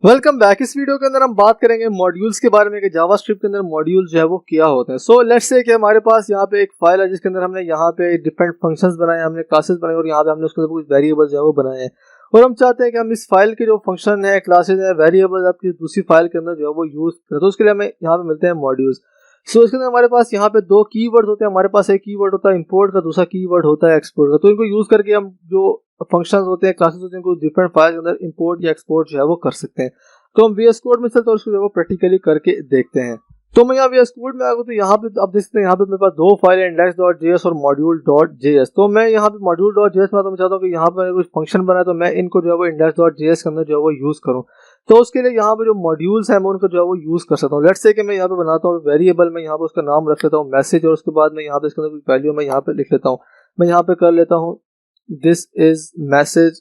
Welcome back. इस video के अंदर हम बात करेंगे मॉड्यूल्स के बारे में कि जावास्क्रिप्ट के अंदर मॉड्यूल जो है वो क्या होते हैं। सो लेट्स से कि हमारे पास यहाँ पे एक फाइल है जिसके अंदर हमने यहाँ पे डिफरेंट फंक्शंस बनाए, हमने क्लासेस बनाए और यहाँ पे हमने उसके अंदर कुछ वेरिएबल्स जो है वो बनाए हैं और हम चाहते हैं कि हम इस फाइल के जो फंक्शन है, क्लासेज है, वेरिएबल्स आपकी दूसरी फाइल के अंदर जो है वो यूज करें। तो उसके लिए हमें यहाँ पे मिलते हैं मॉड्यूल्स। सो इसके अंदर हमारे पास यहाँ पे दो कीवर्ड होते हैं। हमारे पास एक कीवर्ड होता है इंपोर्ट का, दूसरा कीवर्ड होता है एक्सपोर्ट का। तो इनको यूज करके हम जो फंक्शंस होते हैं, क्लासेस होते हैं, कुछ डिफरेंट फाइल के अंदर इंपोर्ट या एक्सपोर्ट जो है वो कर सकते हैं। तो हम VS कोड में चलते हैं और उसको जो है प्रैक्टिकली करके देखते हैं। तो मैं यहाँ VS कोड में आ गया, तो यहाँ पे आप देख सकते हैं यहाँ पे मेरे पास दो फाइल है, index.js और module.js। तो मैं यहाँ पे module.js में तो मैं चाहता हूँ कि यहाँ पे कुछ फंक्शन बनाए तो मैं इनको जो है वो index.js के अंदर जो है वो यूज करूँ। तो उसके लिए यहाँ पे जो मॉड्यूल्स हैं मैं उनको जो है वो यूज कर सकता हूँ। लेट्स से कि मैं यहाँ पे बनाता हूँ वेरिएबल, मैं यहाँ पे उसका नाम रख लेता हूँ मैसेज और उसके बाद मैं यहाँ पे इसके अंदर वैल्यू मैं यहाँ पे लिख लेता हूँ। मैं यहाँ पे कर लेता हूँ this is message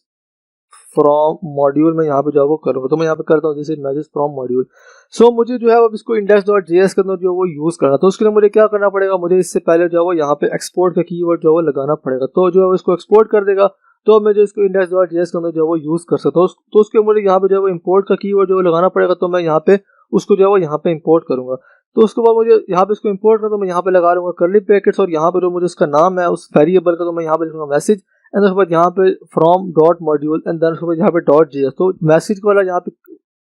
from module, मैं यहाँ पे जो है वो करूँगा। तो मैं यहाँ पे करता हूँ this is message from module. So मुझे जो है अब इसको index.js के अंदर जो है वो यूज करना, तो उसके लिए मुझे क्या करना पड़ेगा, मुझे इससे पहले जो है वो यहाँ पे एक्सपोर्ट का कीवर्ड जो है वो लगाना पड़ेगा। तो जो है वो इसको एक्सपोर्ट कर देगा, तो मैं जो इसको index.js के अंदर जो है वो यूज कर सकता हूँ। तो उसके मुझे यहाँ पे जो है वो इम्पोर्ट का कीवर्ड जो है लगाना पड़ेगा। तो मैं यहाँ पे उसको जो है वो यहाँ पे इम्पोर्ट करूंगा। तो उसके बाद मुझे यहाँ पे इसको इम्पोर्ट करना, तो मैं यहाँ पे लगा लूंगा कर्ली ब्रैकेट्स और यहाँ पे जो मुझे उसका नाम है उस वेरिएबल का, तो मैं यहाँ पे लिखूंगा मैसेज एंड उसके बाद यहाँ पे from dot module and then उसके बाद यहाँ पे डॉट जेएस। तो मैसेज वाला यहाँ पे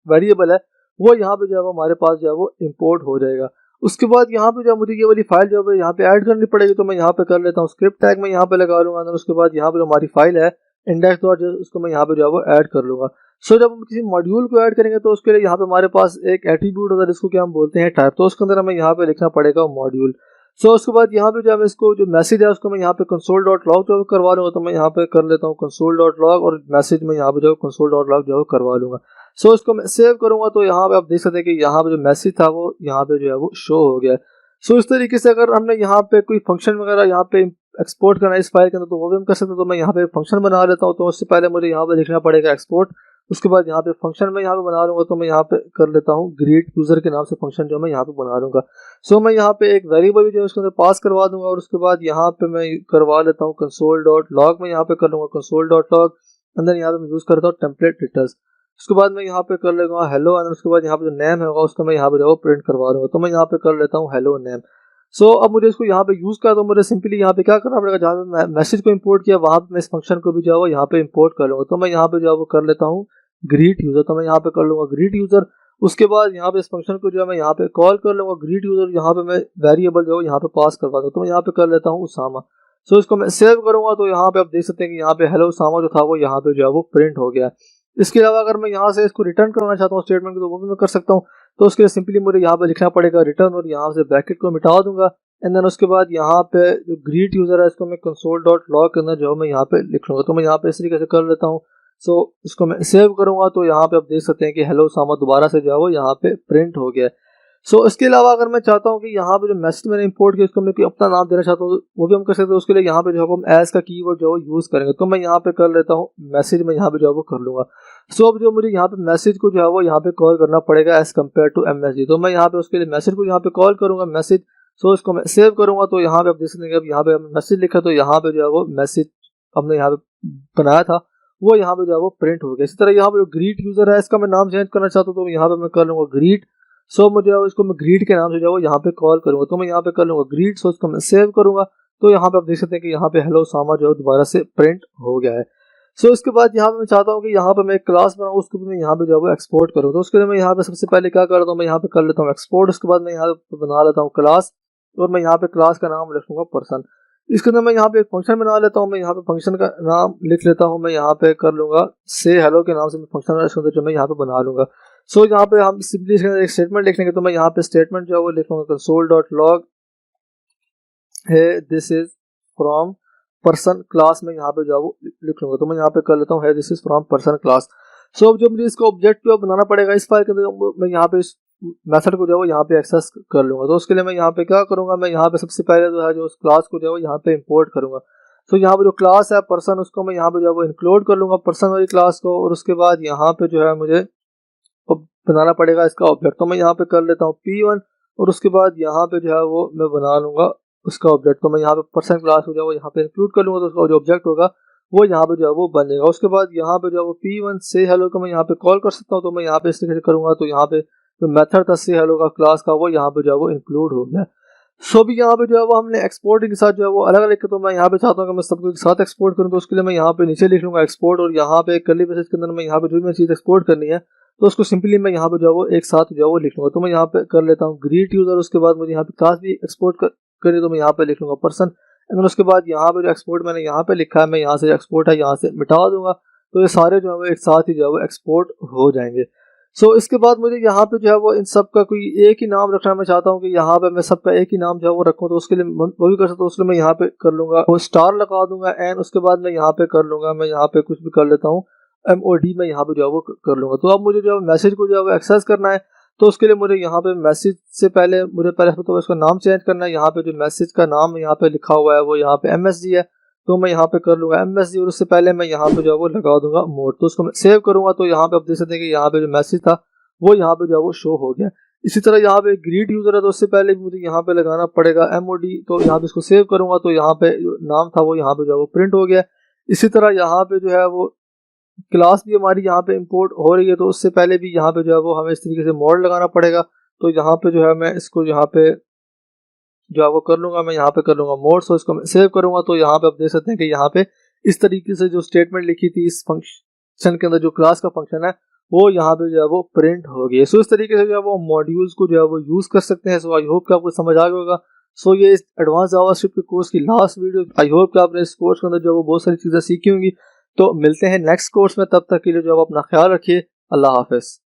वेरिएबल है वो यहाँ पे जो है वो हमारे पास जो है वो इम्पोर्ट हो जाएगा। उसके बाद यहाँ पे जो मुझे ये वाली फाइल जो है यहाँ पे ऐड करनी पड़ेगी। तो मैं यहाँ पे कर लेता हूँ स्क्रिप्ट टैग में यहाँ पे लगा लूंगा। उसके बाद यहाँ पे जो हमारी फाइल है index.js उसको मैं यहाँ पे जो है वो ऐड कर लूंगा। सो जब हम किसी मॉड्यूल को ऐड करेंगे तो उसके लिए यहाँ पे हमारे पास एक एट्रीब्यूट होता है जिसको क्या हम बोलते हैं टाइप। तो उसके अंदर हमें यहाँ पे लिखना पड़ेगा मॉड्यूल। सो उसके बाद यहाँ पे जो है इसको जो मैसेज है उसको मैं यहाँ पे console.log जो करवा लूंगा। तो मैं यहाँ पे कर लेता हूँ console.log और मैसेज में यहाँ पे जो console.log जो करवा लूंगा। सो इसको मैं सेव करूंगा तो यहाँ पे आप देख सकते हैं कि यहाँ पे जो मैसेज था वो यहाँ पे जो है वो शो हो गया है। सो इस तरीके से अगर हमने यहाँ पे कोई फंक्शन वगैरह यहाँ पे एक्सपोर्ट करना है इस फाइल के अंदर तो वो भी हम कर सकते हैं। तो मैं यहाँ पे फंक्शन बना लेता हूँ। तो उससे पहले मुझे यहाँ पे लिखना पड़ेगा एक्सपोर्ट। उसके बाद यहाँ पे फंक्शन में यहाँ पे बना लूंगा। तो मैं यहाँ पे कर लेता हूँ ग्रीट यूजर के नाम से फंक्शन जो मैं यहाँ पे बना लूंगा। सो मैं यहाँ पे एक वेरिएबल जो है उसके अंदर पास करवा दूंगा और उसके बाद यहाँ पे मैं करवा लेता हूँ console.log में यहाँ पे कर लूंगा console.log अंदर यहाँ पे मैं यूज करता हूँ टेम्पलेट रिटर्स। उसके बाद मैं यहाँ पे कर लेगा हेलो एंड उसके बाद यहाँ पे जो नेम होगा उसका मैं यहाँ पे जो प्रिंट करवा लूंगा। तो मैं यहाँ पे कर लेता हूँ हेलो नेम। सो अब मुझे इसको यहाँ पे यूज करना, तो मुझे सिंपली यहाँ पे क्या करना पड़ेगा, जहाँ पे मैं मैसेज को इंपोर्ट किया वहां पे मैं इस फंक्शन को भी जो है यहाँ पे इंपोर्ट कर लूंगा। तो मैं यहाँ पे जो है वो कर लेता हूँ ग्रीट यूजर। तो मैं यहाँ पे कर लूंगा ग्रीट यूजर। उसके बाद यहाँ पे इस फंक्शन को जो है मैं यहाँ पे कॉल कर लूंगा ग्रीट यूजर। यहाँ पे मैं वेरिएबल जो है यहाँ पे पास करवा दूँ। तो मैं यहाँ पे कर लेता हूँ उसामा। सो इसको मैं सेव करूंगा तो यहाँ पे आप देख सकते हैं कि यहाँ पे हेलो उसामा जो था वो यहाँ पे जो है वो प्रिंट हो गया। इसके अलावा अगर मैं यहाँ से इसको रिटर्न करना चाहता हूँ स्टेटमेंट को, तो वो भी मैं कर सकता हूँ। तो उसके लिए सिंपली मुझे यहाँ पे लिखना पड़ेगा रिटर्न और यहाँ से ब्रैकेट को मिटा दूंगा एंड देन उसके बाद यहाँ पे जो ग्रीट यूजर है इसको मैं console.log के अंदर जो है मैं यहाँ पे लिख लूंगा। तो मैं यहाँ पे इस तरीके से कर लेता हूँ। सो इसको मैं सेव करूंगा तो यहाँ पे आप देख सकते हैं कि हेलो सामा दोबारा से जो है वो यहाँ पे प्रिंट हो गया। सो इसके अलावा अगर मैं चाहता हूँ कि यहाँ पे जो मैसेज मैंने इंपोर्ट किया उसको मैं कोई अपना नाम देना चाहता हूँ वो भी हम कर सकते हैं। उसके लिए यहाँ पे जो है हम एज का कीवर्ड जो है यूज करेंगे। तो मैं यहाँ पे कर लेता हूँ मैसेज में यहाँ पे जो है वो कर लूंगा। सो अब जो मुझे यहाँ पे मैसेज को जो है वो यहाँ पे कॉल करना पड़ेगा एज कम्पेयर टू MSG। तो मैं यहाँ पे उसके लिए मैसेज को यहाँ पे कॉल करूंगा मैसेज। सो इसको मैं सेव करूंगा तो यहाँ पे आप देख सकते हैं कि यहाँ पे मैसेज लिखा तो यहाँ पे जो है वो मैसेज हमने यहाँ पे बनाया था वो यहाँ पे जो है वो प्रिंट हो गया। इसी तरह यहाँ पे जो ग्रीट यूजर है इसका मैं नाम चेंज करना चाहता हूँ तो यहाँ पे मैं कर लूंगा ग्रीट। सो मुझे इसको मैं ग्रीट के नाम से जो है वो यहाँ पे कॉल करूंगा। तो मैं यहाँ पे कर लूंगा ग्रीट। सो इसको मैं सेव करूंगा तो यहाँ पे आप देख सकते हैं कि यहाँ पे हेलो सामा जो है दोबारा से प्रिंट हो गया है। सो इसके बाद यहाँ पे मैं चाहता हूँ कि यहाँ पे मैं एक क्लास बनाऊँ उसको भी मैं यहाँ पे जो है वो एक्सपोर्ट करूँ। तो उसके लिए मैं यहाँ पे सबसे पहले क्या करता हूँ, मैं यहाँ पे कर लेता हूँ एक्सपोर्ट। उसके बाद मैं यहाँ पे बना लेता हूँ क्लास और मैं यहाँ पे क्लास का नाम लिखूंगा पर्सन। इसके अंदर मैं यहाँ पे एक फंक्शन बना लेता हूँ। मैं यहाँ पे फंक्शन का नाम लिख लेता हूँ। मैं यहाँ पे कर लूंगा से हेलो के नाम से मैं फंक्शन इसके अंदर जो मैं यहाँ पे बना लूंगा। सो यहाँ पे हम सिंपली इसके अंदर एक स्टेटमेंट लिख लेंगे। तो मैं यहाँ पे स्टेटमेंट जो है वो लिख लूंगा console.log है this is from person class में यहाँ पे जो है वो लिख लूंगा। तो मैं यहाँ पे कर लेता हूँ है this is from person class. So अब जो मुझे इसका ऑब्जेक्ट जो बनाना पड़ेगा इस फाइल के अंदर, मैं यहाँ पे इस मेथड को जो है वो यहाँ पे एक्सेस कर लूंगा। तो उसके लिए मैं यहाँ पे क्या करूंगा, मैं यहाँ पे सबसे पहले जो है जो उस क्लास को जो है वो यहाँ पे इंपोर्ट करूंगा। तो यहाँ पे जो क्लास है पर्सन उसको मैं यहाँ पे जो है वो इंक्लूड कर लूंगा पर्सन वाली क्लास को। और उसके बाद यहाँ पे जो है मुझे बनाना पड़ेगा इसका ऑब्जेक्ट। तो मैं यहाँ पे कर लेता हूँ P1 और उसके बाद यहाँ पे जो है वो मैं बना लूंगा उसका ऑब्जेक्ट। तो मैं यहाँ पे पर्सन क्लास को जो है वो यहाँ पे इंक्लूड कर लूंगा। तो उसका जो ऑब्जेक्ट होगा वो यहाँ पे जो है वो बन जाएगा। उसके बाद यहाँ पे जो है वो P1 से हेलो का मैं यहाँ पे कॉल कर सकता हूँ, तो मैं यहाँ पे इस तरीके से करूँगा तो यहाँ पे जो मेथड था से हेलो का क्लास का वो यहाँ पे जो है वो इंक्लूड हो गया। सो भी यहाँ पे जो है वो हमने एक्सपोर्टिंग के साथ जो है वो अलग अलग, तो मैं यहाँ पे चाहता हूँ कि मैं सबको एक साथ एक्सपोर्ट करूँ, तो उसके लिए मैं यहाँ पे नीचे लिख लूँगा एक्सपोर्ट, और यहाँ पे कर्ली ब्रेसेस के अंदर मैं यहाँ पे जो भी चीज़ एक्सपोर्ट करनी है तो उसको सिंपली मैं यहाँ पे जो है वो एक साथ जो है वो लिख लूँगा। तो मैं यहाँ पे कर लेता हूँ ग्रीट यूज़र, उसके बाद मुझे यहाँ पे क्लास भी एक्सपोर्ट करिए तो मैं यहाँ पे लिख लूँगा पर्सन, एंड उसके बाद यहाँ पे जो एक्सपोर्ट मैंने यहाँ पे लिखा है मैं यहाँ से एक्सपोर्ट है यहाँ से मिटा दूंगा, तो ये सारे जो है वो एक साथ ही जो है वो एक्सपोर्ट हो जाएंगे। सो इसके बाद मुझे यहाँ पे जो है वो इन सब का कोई एक ही नाम रखना मैं चाहता हूँ कि यहाँ पे मैं सबका एक ही नाम जो है वो रखूँ, तो उसके लिए वो भी कर सकता हूँ। उसके लिए मैं यहाँ पे कर लूँगा वो स्टार लगा दूंगा, एंड उसके बाद मैं यहाँ पे कर लूँगा, मैं यहाँ पे कुछ भी कर लेता हूँ MOD में यहाँ पे जो है वो कर लूँगा। तो अब मुझे जो है मैसेज को जो है वो एक्सेस करना है, तो उसके लिए मुझे यहाँ पे मैसेज से पहले मुझे तो इसका नाम चेंज करना है। यहाँ पे जो मैसेज का नाम यहाँ पे लिखा हुआ है वो यहाँ पे MSG है, तो मैं यहाँ पे कर लूँगा MSG, और उससे पहले मैं यहाँ पे जो है वो लगा दूंगा मोड। तो उसको मैं सेव करूँगा तो यहाँ पे आप देख सकते हैं कि यहाँ पे जो मैसेज था वो यहाँ पे जो है वो शो हो गया। इसी तरह यहाँ पे ग्रीट यूजर है, तो उससे पहले भी मुझे यहाँ पे लगाना पड़ेगा MOD, तो यहाँ पे इसको सेव करूँगा तो यहाँ पे जो नाम था वो यहाँ पे जो है वो प्रिंट हो गया। इसी तरह यहाँ पे जो है वो क्लास भी हमारी यहाँ पे इंपोर्ट हो रही है, तो उससे पहले भी यहाँ पे जो है वो हमें इस तरीके से मोड लगाना पड़ेगा। तो यहाँ पे जो है मैं इसको यहाँ पे जो है वो कर लूँगा, मैं यहाँ पे कर लूँगा मोड। सो इसको मैं सेव करूँगा तो यहाँ पे आप देख सकते हैं कि यहाँ पे इस तरीके से जो स्टेटमेंट लिखी थी इस फंक्शन के अंदर, जो क्लास का फंक्शन है वो यहाँ पे जो है वो प्रिंट हो गई। सो इस तरीके से जो है वो मॉड्यूल्स को जो है वो यूज़ कर सकते हैं। सो आई होप कि आपको समझ आ गया होगा। सो ये इस एडवांस जावास्क्रिप्ट के कोर्स की लास्ट वीडियो, आई होप कि आपने इस कोर्स के अंदर जो है वो बहुत सारी चीज़ें सीखी होंगी। तो मिलते हैं नेक्स्ट कोर्स में, तब तक के लिए जो है अपना ख्याल रखिए। अल्लाह हाफिज़।